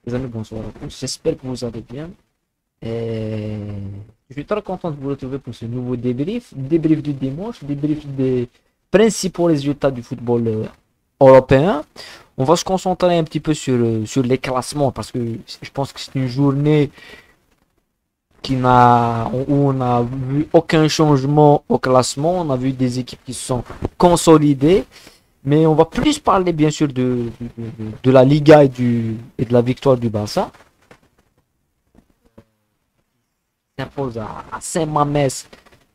Les amis, bonsoir à tous. J'espère que vous allez bien. Et je suis très content de vous retrouver pour ce nouveau débrief. Débrief du dimanche, débrief des principaux résultats du football européen. On va se concentrer un petit peu sur les classements parce que je pense que c'est une journée où on n'a vu aucun changement au classement. On a vu des équipes qui se sont consolidées. Mais on va plus parler bien sûr de la Liga et de la victoire du Barça. S'impose à Saint-Mamès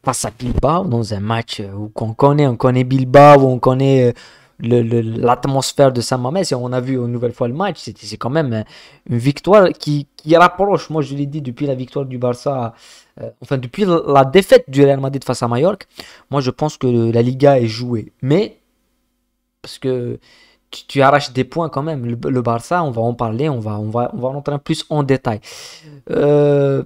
face à Bilbao dans un match où on connaît Bilbao, où on connaît l'atmosphère de Saint-Mamès et on a vu une nouvelle fois le match. C'est quand même une victoire qui rapproche, moi je l'ai dit depuis la victoire du Barça, enfin depuis la défaite du Real Madrid face à Mallorca, moi je pense que la Liga est jouée. Mais parce que tu arraches des points quand même. Le Barça, on va en parler, on va rentrer plus en détail. Euh,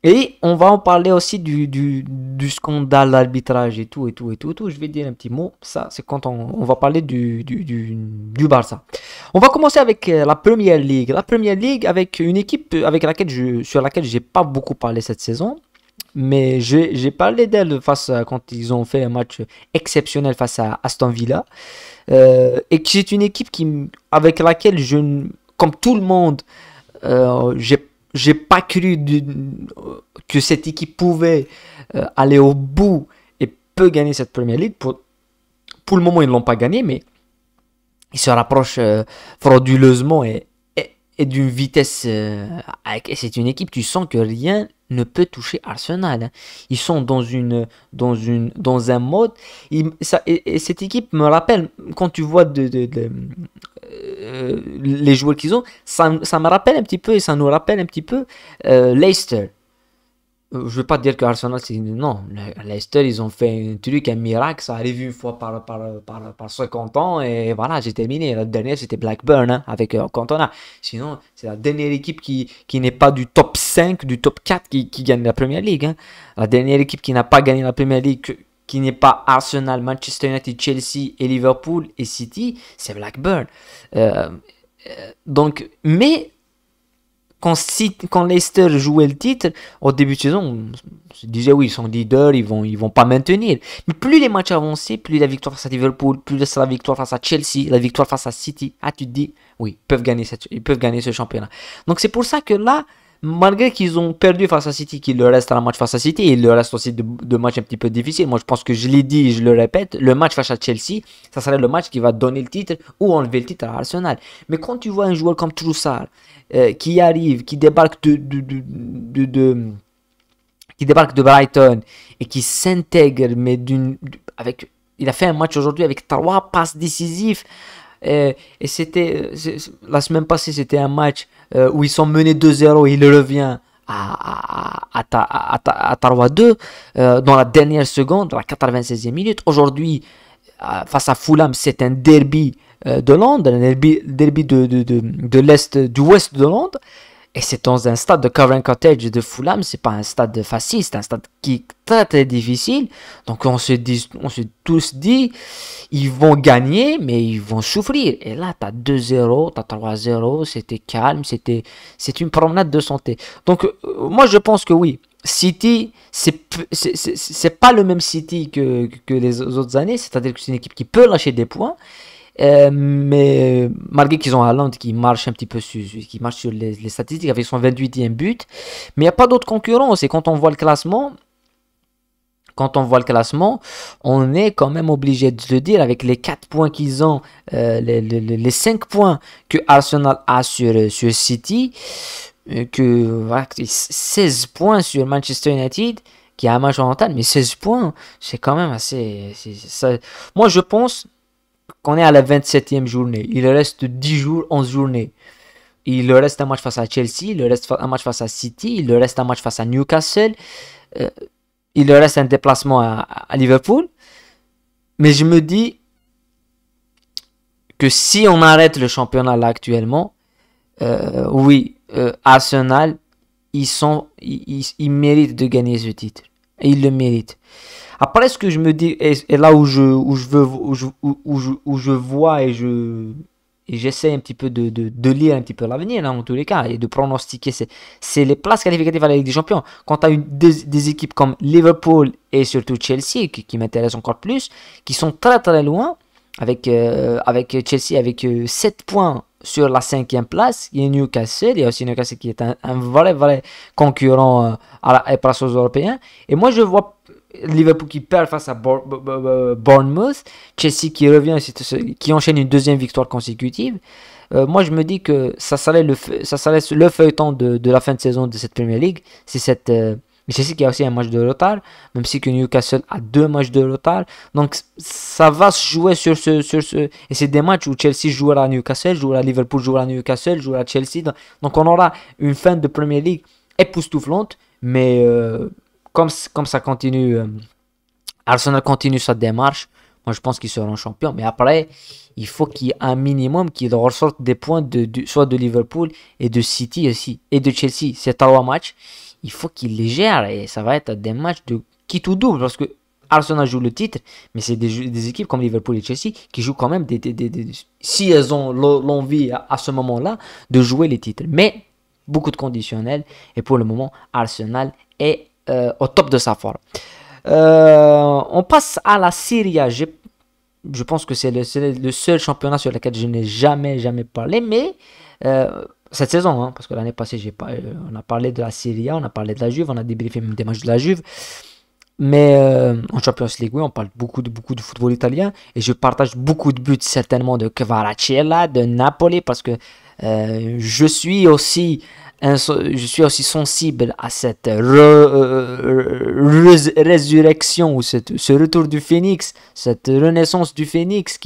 et on va en parler aussi du scandale d'arbitrage et tout, et tout, et tout, et tout. Je vais dire un petit mot. Ça, c'est quand on va parler du Barça. On va commencer avec la Première Ligue. La Première Ligue avec une équipe sur laquelle j'ai pas beaucoup parlé cette saison. Mais j'ai parlé d'elle quand ils ont fait un match exceptionnel face à Aston Villa. Et que c'est une équipe avec laquelle comme tout le monde, j'ai pas cru que cette équipe pouvait aller au bout et peut gagner cette Premier League. Pour le moment, ils ne l'ont pas gagné, mais ils se rapprochent frauduleusement et d'une vitesse. C'est une équipe, tu sens que rien ne peut toucher Arsenal, hein. Ils sont dans un mode. Et cette équipe me rappelle, quand tu vois les joueurs qu'ils ont, ça me rappelle un petit peu et ça nous rappelle un petit peu Leicester. Je veux pas dire que Arsenal, c'est. Non, Leicester, ils ont fait un truc, un miracle. Ça arrive une fois par 50 ans et voilà, j'ai terminé. La dernière, c'était Blackburn, hein, avec Cantona. Sinon, c'est la dernière équipe qui n'est pas du top 5, du top 4 qui gagne la Première Ligue, hein. La dernière équipe qui n'a pas gagné la Première Ligue, qui n'est pas Arsenal, Manchester United, Chelsea et Liverpool et City, c'est Blackburn. Euh, donc, mais quand Leicester jouait le titre, au début de saison, on se disait oui, ils sont leaders, ils vont pas maintenir. Mais plus les matchs avançaient, plus la victoire face à Liverpool, plus la victoire face à Chelsea, la victoire face à City, ah, tu te dis, oui, ils peuvent gagner ce championnat. Donc c'est pour ça que là, malgré qu'ils ont perdu face à City, qu'il leur reste un match face à City, et il leur reste aussi de matchs un petit peu difficiles. Moi, je pense que je l'ai dit et je le répète, le match face à Chelsea, ça serait le match qui va donner le titre ou enlever le titre à Arsenal. Mais quand tu vois un joueur comme Troussard, qui arrive, qui débarque de Brighton et qui s'intègre, mais il a fait un match aujourd'hui avec 3 passes décisives. Et la semaine passée, c'était un match où ils sont menés 2-0 et il revient à 3-2 dans la dernière seconde, dans la 96e minute. Aujourd'hui, face à Fulham, c'est un derby de Londres, un derby de l'Est, du Ouest de Londres. Et c'est dans un stade de Covent Cottage de Fulham, c'est pas un stade facile, c'est un stade qui est très très difficile. Donc on s'est tous dit, ils vont gagner, mais ils vont souffrir. Et là, t'as 2-0, t'as 3-0, c'était calme, c'est une promenade de santé. Donc moi je pense que oui, City, c'est pas le même City que les autres années, c'est-à-dire que c'est une équipe qui peut lâcher des points. Mais malgré qu'ils ont Haaland qui marche un petit peu qui marche sur les statistiques avec son 28e but, mais il n'y a pas d'autres concurrents. C'est quand on voit le classement, on est quand même obligé de le dire avec les 4 points qu'ils ont, les 5 points que Arsenal a sur City, voilà, 16 points sur Manchester United qui a un match en retard, mais 16 points, c'est quand même assez. Moi, je pense qu'on est à la 27e journée. Il reste 10 jours, 11 journées. Il reste un match face à Chelsea, il reste un match face à City, il reste un match face à Newcastle, euh, il reste un déplacement à Liverpool. Mais je me dis que si on arrête le championnat là actuellement, oui, Arsenal, ils méritent de gagner ce titre. Et ils le méritent. Après, ce que je me dis, et là où je vois et et j'essaie un petit peu de lire un petit peu l'avenir, hein, en tous les cas, et de pronostiquer. C'est les places qualificatives à la Ligue des Champions. Quand tu as des équipes comme Liverpool et surtout Chelsea, qui m'intéressent encore plus, qui sont très très loin, avec Chelsea avec 7 points sur la cinquième place. Il y a Newcastle, il y a aussi Newcastle qui est un vrai concurrent à la place aux Européens. Et moi je vois Liverpool qui perd face à Bournemouth, Chelsea qui revient, qui enchaîne une deuxième victoire consécutive. Moi je me dis que ça serait le feuilleton de la fin de saison de cette Premier League. C'est Chelsea qui a aussi un match de retard, même si que Newcastle a 2 matchs de retard. Donc ça va se jouer sur ce. Et c'est des matchs où Chelsea jouera à Newcastle, jouera à Liverpool, jouera à Newcastle, jouera à Chelsea. Donc on aura une fin de Premier League époustouflante. Mais comme ça continue, Arsenal continue sa démarche. Moi je pense qu'ils seront champions. Mais après, il faut qu'il y ait un minimum qu'ils ressortent des points soit de Liverpool et de City aussi. Et de Chelsea. C'est 3 matchs. Il faut qu'ils les gèrent et ça va être des matchs de quitte ou double parce que Arsenal joue le titre, mais c'est des équipes comme Liverpool et Chelsea qui jouent quand même si elles ont l'envie à ce moment-là de jouer les titres. Mais beaucoup de conditionnels et pour le moment Arsenal est au top de sa forme. On passe à la Serie A. Je pense que c'est le seul championnat sur lequel je n'ai jamais parlé, mais cette saison, hein, parce que l'année passée, on a parlé de la Serie A, on a parlé de la Juve, on a débriefé même des matchs de la Juve. Mais en Champions League, oui, on parle beaucoup de football italien. Et je partage beaucoup de buts, certainement, de Kvaratskhelia, de Napoli, parce que je suis aussi sensible à cette résurrection, ou ce retour du Phénix, cette renaissance du Phénix,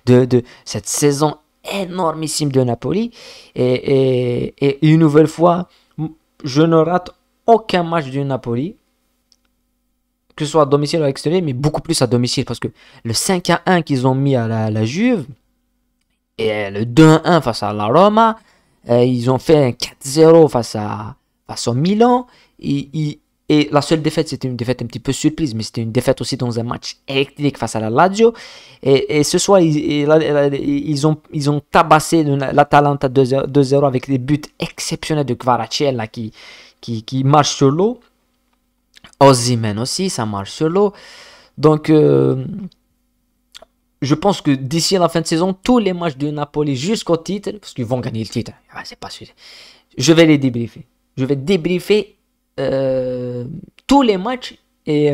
de cette saison énormissime de Napoli. Et une nouvelle fois, je ne rate aucun match du Napoli, que ce soit à domicile ou à l'extérieur, mais beaucoup plus à domicile, parce que le 5-1 qu'ils ont mis à la Juve, et le 2-1 face à la Roma, ils ont fait un 4-0 face au Milan, et la seule défaite, c'était une défaite un petit peu surprise, mais c'était une défaite aussi dans un match électrique face à la Lazio. Et ce soir, ils ont tabassé l'Atalanta 2-0 avec des buts exceptionnels de Kvaratskhelia qui marche sur l'eau. Osimhen aussi, ça marche sur l'eau. Donc, je pense que d'ici à la fin de saison, tous les matchs de Napoli jusqu'au titre, parce qu'ils vont gagner le titre, c'est pas sûr, je vais les débriefer. Je vais débriefer tous les matchs et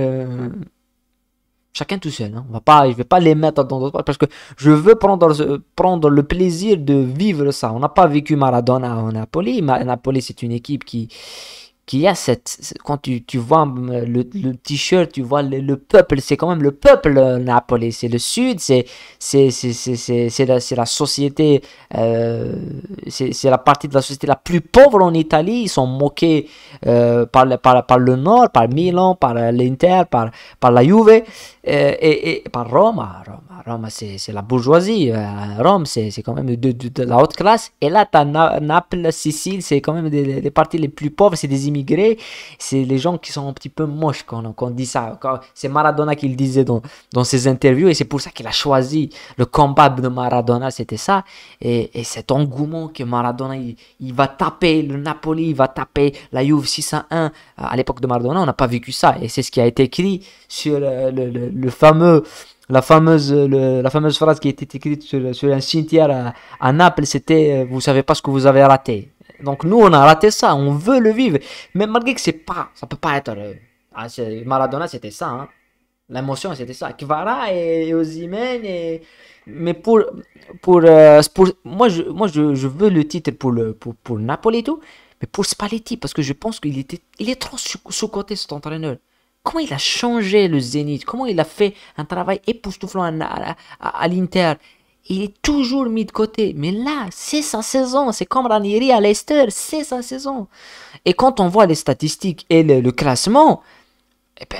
chacun tout seul. Hein. Je vais pas les mettre dans d'autres parce que je veux prendre le plaisir de vivre ça. On n'a pas vécu Maradona à Napoli. Napoli, c'est une équipe qui a quand tu vois le t-shirt, tu vois le peuple, c'est quand même le peuple Napoli, c'est le sud, c'est la société, c'est la partie de la société la plus pauvre en Italie. Ils sont moqués par le nord, par Milan, par l'Inter, par la Juve et par Roma. Rome, c'est la bourgeoisie. Rome, c'est quand même de la haute classe. Et là, tu as Naples, Sicile, c'est quand même les parties les plus pauvres, c'est des immigrés. C'est les gens qui sont un petit peu moches quand on dit ça. C'est Maradona qui le disait dans ses interviews, et c'est pour ça qu'il a choisi le combat de Maradona, c'était ça. Et cet engouement que Maradona, il va taper le Napoli, il va taper la Juve 6-1. À l'époque de Maradona, on n'a pas vécu ça. Et c'est ce qui a été écrit sur la fameuse phrase qui a été écrite sur un cimetière à Naples, c'était vous savez pas ce que vous avez raté. Donc nous on a raté ça, on veut le vivre, mais malgré que ça peut pas être Maradona, c'était ça, hein. L'émotion c'était ça, Kvara et Osimhen, mais pour moi je veux le titre pour Napoli et tout, mais pour Spalletti, parce que je pense qu'il est trop sous-coté, cet entraîneur. Comment il a changé le Zénith, comment il a fait un travail époustouflant à l'Inter. Il est toujours mis de côté, mais là, c'est sa saison. C'est comme Ranieri à Leicester, c'est sa saison. Et quand on voit les statistiques et le classement, eh ben,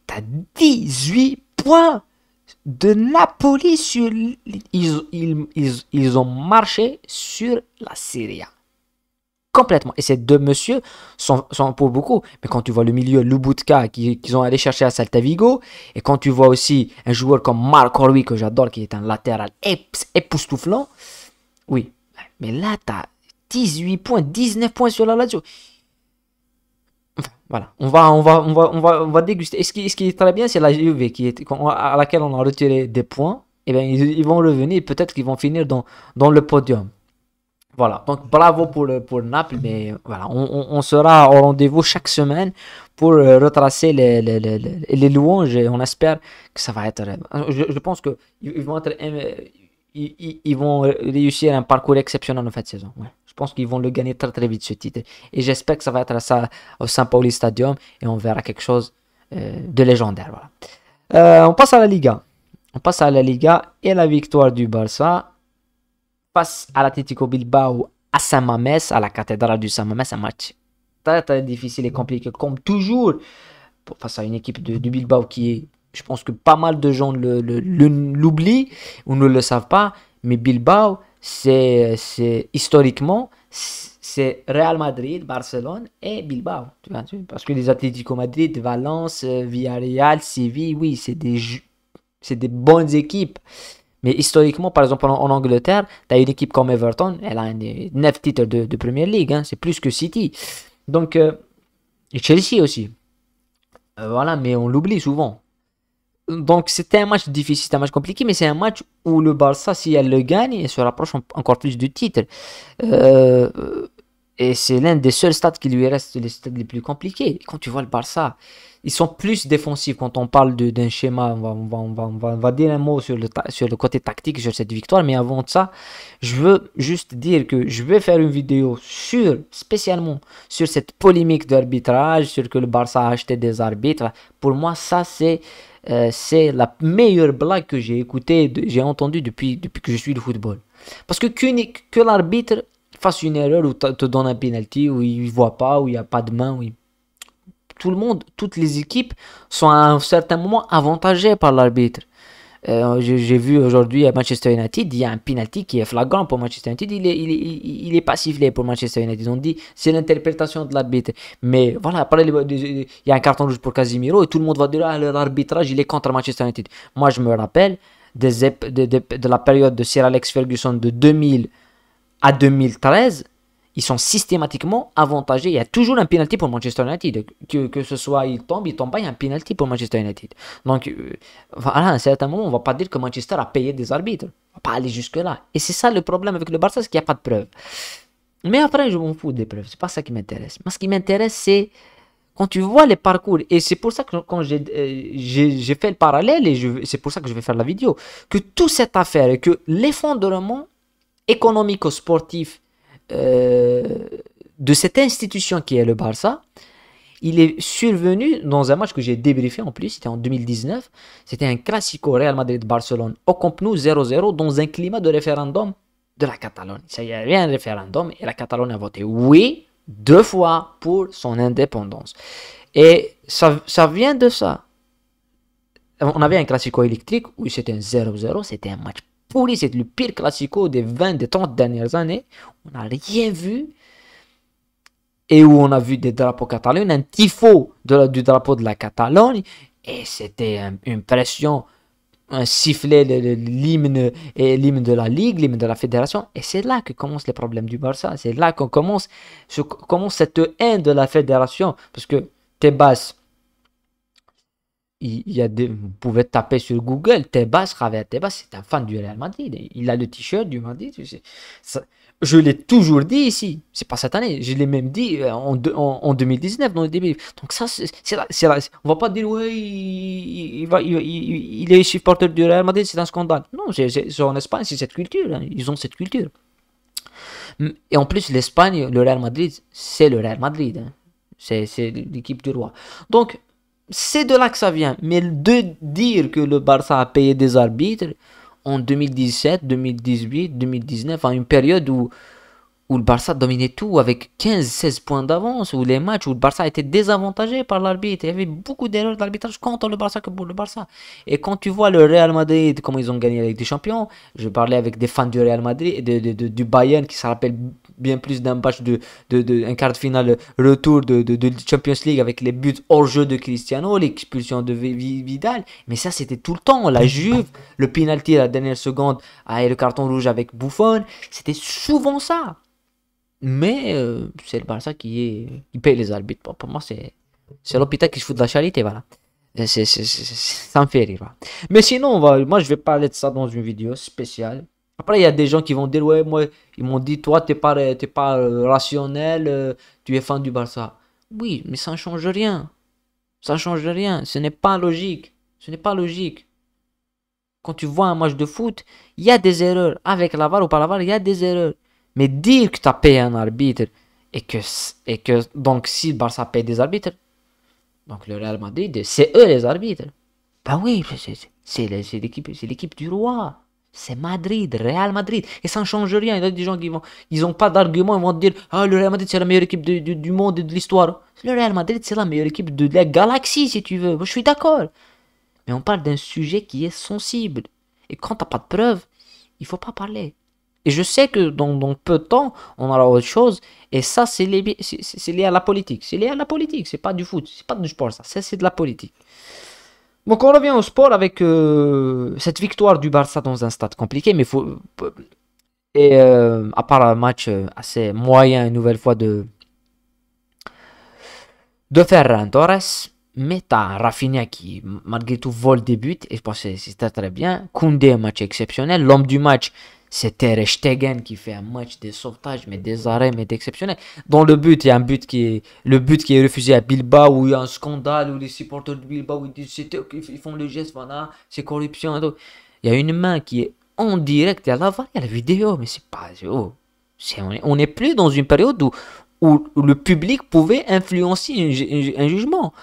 t'as 18 points de Napoli sur... Ils ont marché sur la Serie A. Complètement. Et ces deux messieurs sont pour beaucoup. Mais quand tu vois le milieu, Lubutka, qu'ils ont allé chercher à Celta Vigo, et quand tu vois aussi un joueur comme Marc Rui, que j'adore, qui est un latéral époustouflant, Oui. Mais là, tu as 18 points, 19 points sur la Lazio. Voilà, on va déguster. Et ce qui est très bien, c'est la Juve à laquelle on a retiré des points. Et bien, ils vont revenir. Peut-être qu'ils vont finir dans le podium. Voilà, donc bravo pour Naples. Mais voilà, on sera au rendez-vous chaque semaine pour retracer les louanges. Et on espère que ça va être. Je pense que ils vont être. Ils vont réussir un parcours exceptionnel en fin de saison. Ouais. Je pense qu'ils vont le gagner très très vite ce titre. Et j'espère que ça va être ça au San Pauli Stadium et on verra quelque chose de légendaire. Voilà. On passe à la Liga. On passe à la Liga et la victoire du Barça face à l'Atlético Bilbao à Saint-Mamès, à la cathédrale du Saint-Mamès. Un match très très difficile et compliqué comme toujours face à une équipe de Bilbao qui est, je pense que pas mal de gens l'oublient ou ne le savent pas, mais Bilbao, c'est historiquement, c'est Real Madrid, Barcelone et Bilbao. Parce que les Atlético Madrid, Valence, Villarreal, Séville, oui, c'est des bonnes équipes. Mais historiquement, par exemple, en Angleterre, tu as une équipe comme Everton, elle a 9 titres de Premier League, hein, c'est plus que City. Donc, et Chelsea aussi. Voilà, mais on l'oublie souvent. Donc c'était un match difficile, c'était un match compliqué, mais c'est un match où le Barça, si elle le gagne, elle se rapproche encore plus du titre. Euh, et c'est l'un des seuls stades qui lui reste les stades les plus compliqués. Quand tu vois le Barça, ils sont plus défensifs quand on parle d'un schéma. On va dire un mot sur le côté tactique sur cette victoire, mais avant de ça, je veux juste dire que je vais faire une vidéo spécialement sur cette polémique d'arbitrage, sur que le Barça a acheté des arbitres. Pour moi, ça c'est la meilleure blague que j'ai écoutée, j'ai entendue depuis que je suis le football. Parce que l'arbitre fasse une erreur ou te donne un penalty, où il ne voit pas, où il n'y a pas de main, tout le monde, toutes les équipes sont à un certain moment avantagées par l'arbitre. J'ai vu aujourd'hui à Manchester United, il y a un penalty qui est flagrant pour Manchester United, il est pas sifflé pour Manchester United. Ils ont dit c'est l'interprétation de l'arbitre. Mais voilà, après, il y a un carton rouge pour Casemiro et tout le monde va dire ah, l'arbitrage il est contre Manchester United. Moi je me rappelle de la période de Sir Alex Ferguson de 2000 à 2013. Ils sont systématiquement avantagés. Il y a toujours un penalty pour Manchester United. Que ce soit il tombe pas, il y a un penalty pour Manchester United. Donc, voilà, à un certain moment, on ne va pas dire que Manchester a payé des arbitres. On va pas aller jusque-là. Et c'est ça le problème avec le Barça, c'est qu'il n'y a pas de preuves. Mais après, je m'en fous des preuves. C'est pas ça qui m'intéresse. Moi, ce qui m'intéresse, c'est quand tu vois les parcours. Et c'est pour ça que quand j'ai fait le parallèle, et c'est pour ça que je vais faire la vidéo, que toute cette affaire et que l'effondrement économico-sportif de cette institution qui est le Barça, il est survenu dans un match que j'ai débriefé en plus, c'était en 2019, c'était un classico Real Madrid-Barcelone au Camp Nou 0-0 dans un climat de référendum de la Catalogne. Ça y avait un référendum et la Catalogne a voté oui 2 fois pour son indépendance. Et ça vient de ça. On avait un classico électrique où c'était un 0-0, c'était un match pourri, c'est le pire classico des 20, des 30 dernières années. On n'a rien vu. Et où on a vu des drapeaux catalans, un tifo du drapeau de la Catalogne. Et c'était une pression, un sifflet, l'hymne de la Ligue, l'hymne de la Fédération. Et c'est là que commencent les problèmes du Barça. C'est là qu'on commence cette haine de la Fédération. Parce que Tebas, vous pouvez taper sur Google, Javier Tebas, c'est un fan du Real Madrid. Il a le t-shirt du Madrid. Je l'ai toujours dit ici. C'est pas cette année. Je l'ai même dit en 2019 dans le début. Donc ça, on va pas dire ouais, il est supporter du Real Madrid, c'est un scandale. Non, en Espagne, c'est cette culture. Hein. Ils ont cette culture. Et en plus, l'Espagne, le Real Madrid, c'est le Real Madrid. Hein. C'est l'équipe du roi. Donc c'est de là que ça vient. Mais de dire que le Barça a payé des arbitres en 2017, 2018, 2019, en une période où où le Barça dominait tout avec 15-16 points d'avance, où les matchs où le Barça était désavantagé par l'arbitre. Il y avait beaucoup d'erreurs d'arbitrage contre le Barça que pour le Barça. Et quand tu vois le Real Madrid, comment ils ont gagné la Ligue des Champions, je parlais avec des fans du Real Madrid, du Bayern, qui se rappellent bien plus d'un match un quart de finale retour de Champions League avec les buts hors jeu de Cristiano, l'expulsion de Vidal. Mais ça, c'était tout le temps. La Juve, le penalty à la dernière seconde, et le carton rouge avec Buffon, c'était souvent ça. Mais c'est le Barça qui paye les arbitres. Pour moi, c'est l'hôpital qui se fout de la charité, voilà. Ça me fait rire. Voilà. Mais sinon, moi, je vais parler de ça dans une vidéo spéciale. Après, il y a des gens qui vont dire, ouais, moi, ils m'ont dit, toi, t'es pas rationnel, tu es fan du Barça. Oui, mais ça ne change rien. Ça ne change rien. Ce n'est pas logique. Ce n'est pas logique. Quand tu vois un match de foot, il y a des erreurs. Avec la VAR ou pas la VAR, il y a des erreurs. Mais dire que tu as payé un arbitre et que donc si le Barça paye des arbitres, donc le Real Madrid, c'est eux les arbitres. Ben oui, c'est l'équipe du roi. C'est Madrid, Real Madrid. Et ça ne change rien. Il y a des gens ils n'ont pas d'argument, ils vont te dire, ah, le Real Madrid c'est la meilleure équipe du monde et de l'histoire. Le Real Madrid c'est la meilleure équipe de la galaxie si tu veux. Moi, je suis d'accord. Mais on parle d'un sujet qui est sensible. Et quand tu n'as pas de preuves, il faut pas parler. Et je sais que dans peu de temps, on aura autre chose. Et ça, c'est lié à la politique. C'est lié à la politique. C'est pas du foot. C'est pas du sport, ça. C'est de la politique. Donc, on revient au sport avec cette victoire du Barça dans un stade compliqué. Mais faut. Et à part un match assez moyen, une nouvelle fois, de Ferran Torres. Mais t'as Rafinha qui, malgré tout, vole des buts. Et je pense que c'était très bien. Koundé, un match exceptionnel. L'homme du match. C'est Ter Stegen qui fait un match de sauvetage, mais des arrêts, mais d'exceptionnel. Dans le but, il y a le but qui est refusé à Bilbao, où il y a un scandale, où les supporters de Bilbao ils font le geste, voilà, c'est corruption et tout. Il y a une main qui est en direct, il y a la VAR, il y a la vidéo, mais c'est pas... on n'est plus dans une période où le public pouvait influencer un jugement.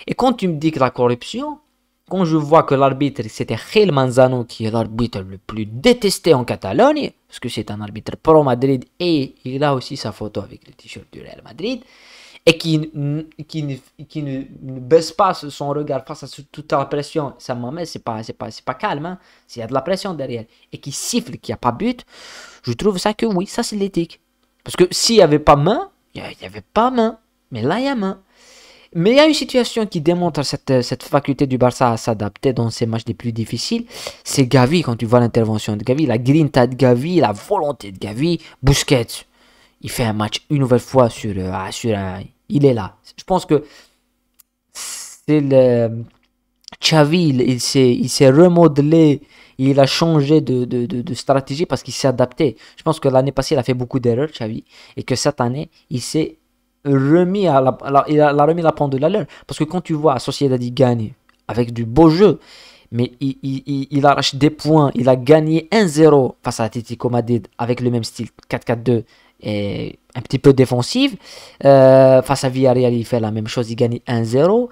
Et quand tu me dis que la corruption... Quand je vois que l'arbitre, c'était Gil Manzano, qui est l'arbitre le plus détesté en Catalogne, parce que c'est un arbitre pro-Madrid et il a aussi sa photo avec le t-shirt du Real Madrid, et qui ne baisse pas son regard face à toute la pression, ça m'amène, c'est pas calme, hein, s'il y a de la pression derrière, et qui siffle qu'il n'y a pas but, je trouve ça que oui, ça c'est l'éthique. Parce que s'il n'y avait pas main, il n'y avait pas main, mais là il y a main. Mais il y a une situation qui démontre cette faculté du Barça à s'adapter dans ces matchs les plus difficiles. C'est Gavi, quand tu vois l'intervention de Gavi, la grinta de Gavi, la volonté de Gavi. Busquets, il fait un match une nouvelle fois il est là. Je pense que c'est le Xavi, il s'est remodelé, il a changé de stratégie parce qu'il s'est adapté. Je pense que l'année passée, il a fait beaucoup d'erreurs, Xavi, et que cette année, il s'est remis il a remis la pendule à l'heure. Parce que quand tu vois Sociedad gagne avec du beau jeu, mais il arrache des points, il a gagné 1-0 face à Atlético Madrid avec le même style 4-4-2 et un petit peu défensive. Face à Villarreal, il fait la même chose, il gagne 1-0.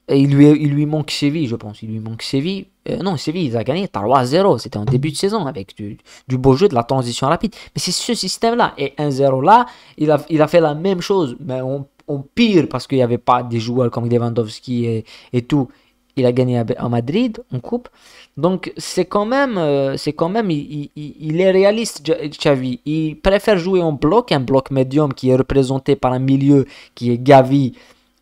Et il lui manque Séville, je pense. Il lui manque Séville. Non, Séville, il a gagné 3-0. C'était en début de saison avec du beau jeu, de la transition rapide. Mais c'est ce système-là. Et 1-0 là, il a fait la même chose. Mais en pire, parce qu'il n'y avait pas des joueurs comme Lewandowski et tout. Il a gagné à Madrid en coupe. Donc c'est quand même, il est réaliste, Xavi. Il préfère jouer en bloc, un bloc médium qui est représenté par un milieu qui est Gavi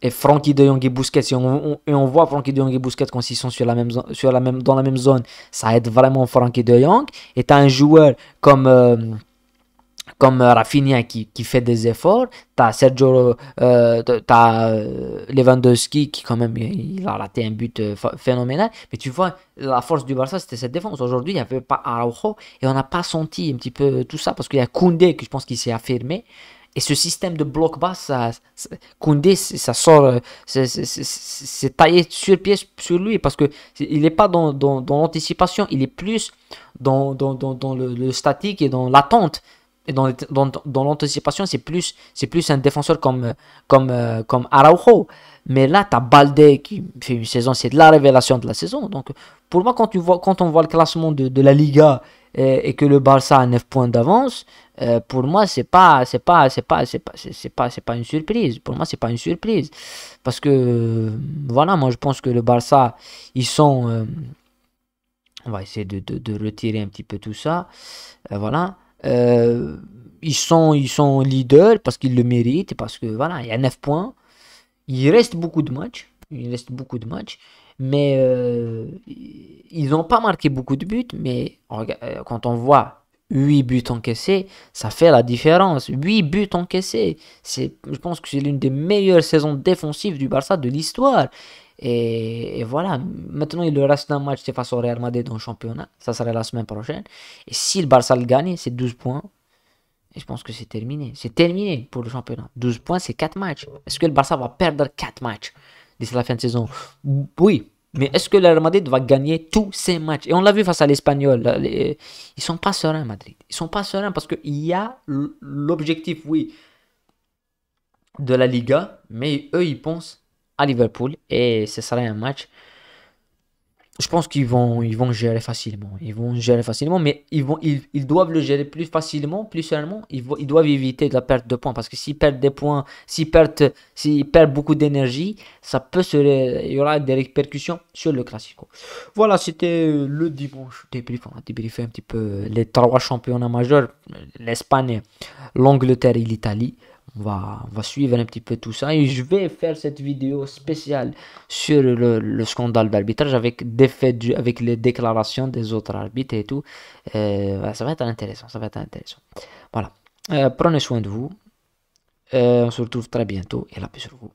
et Frenkie de Jong et Busquets. Et on voit Frenkie de Jong et Busquets quand ils sont dans la même zone, ça aide vraiment Frenkie de Jong. Et tu as un joueur comme Rafinha qui fait des efforts, t'as Sergio, t'as Lewandowski qui quand même il a raté un but phénoménal, mais tu vois la force du Barça c'était cette défense. Aujourd'hui il n'y avait pas Araujo et on n'a pas senti un petit peu tout ça parce qu'il y a Koundé que je pense qu'il s'est affirmé. Et ce système de bloc bas, Koundé, ça sort, c'est taillé sur pièce sur lui parce que il n'est pas dans l'anticipation, il est plus dans le statique et dans l'attente. Et dans l'anticipation, c'est plus un défenseur comme Araujo. Mais là, tu as Balde qui fait une saison, c'est de la révélation de la saison. Donc, pour moi, quand on voit le classement de la Liga et que le Barça a 9 points d'avance, pour moi, c'est pas une surprise. Pour moi, c'est pas une surprise. Parce que, voilà, moi, je pense que le Barça, ils sont, on va essayer de retirer un petit peu tout ça. Voilà. Euh, ils sont leaders parce qu'ils le méritent, parce que, voilà, il y a 9 points. Il reste beaucoup de matchs. Il reste beaucoup de matchs. Mais ils n'ont pas marqué beaucoup de buts. Mais quand on voit 8 buts encaissés, ça fait la différence. 8 buts encaissés. Je pense que c'est l'une des meilleures saisons défensives du Barça de l'histoire. Et voilà, maintenant il leur reste un match, c'est face au Real Madrid dans le championnat. Ça sera la semaine prochaine. Et si le Barça le gagne, c'est 12 points. Et je pense que c'est terminé. C'est terminé pour le championnat. 12 points, c'est 4 matchs. Est-ce que le Barça va perdre 4 matchs d'ici la fin de saison? Oui. Mais est-ce que le Real Madrid va gagner tous ses matchs? Et on l'a vu face à l'Espagnol. Ils sont pas sereins, Madrid. Ils sont pas sereins parce qu'il y a l'objectif, oui, de la Liga. Mais eux, ils pensent à Liverpool. Et ce sera un match. Je pense ils vont gérer facilement. Ils vont gérer facilement, mais ils doivent le gérer plus facilement, plus seulement. Ils doivent éviter de la perte de points parce que s'ils perdent des points, s'ils perdent beaucoup d'énergie, il y aura des répercussions sur le Classico. Voilà, c'était le dimanche débrief. On a débriefé un petit peu les trois championnats majeurs, l'Espagne, l'Angleterre et l'Italie. On va suivre un petit peu tout ça et je vais faire cette vidéo spéciale sur le scandale d'arbitrage avec des faits, avec les déclarations des autres arbitres et tout. Ça va être intéressant, ça va être intéressant. Voilà. Prenez soin de vous. On se retrouve très bientôt et la paix sur vous.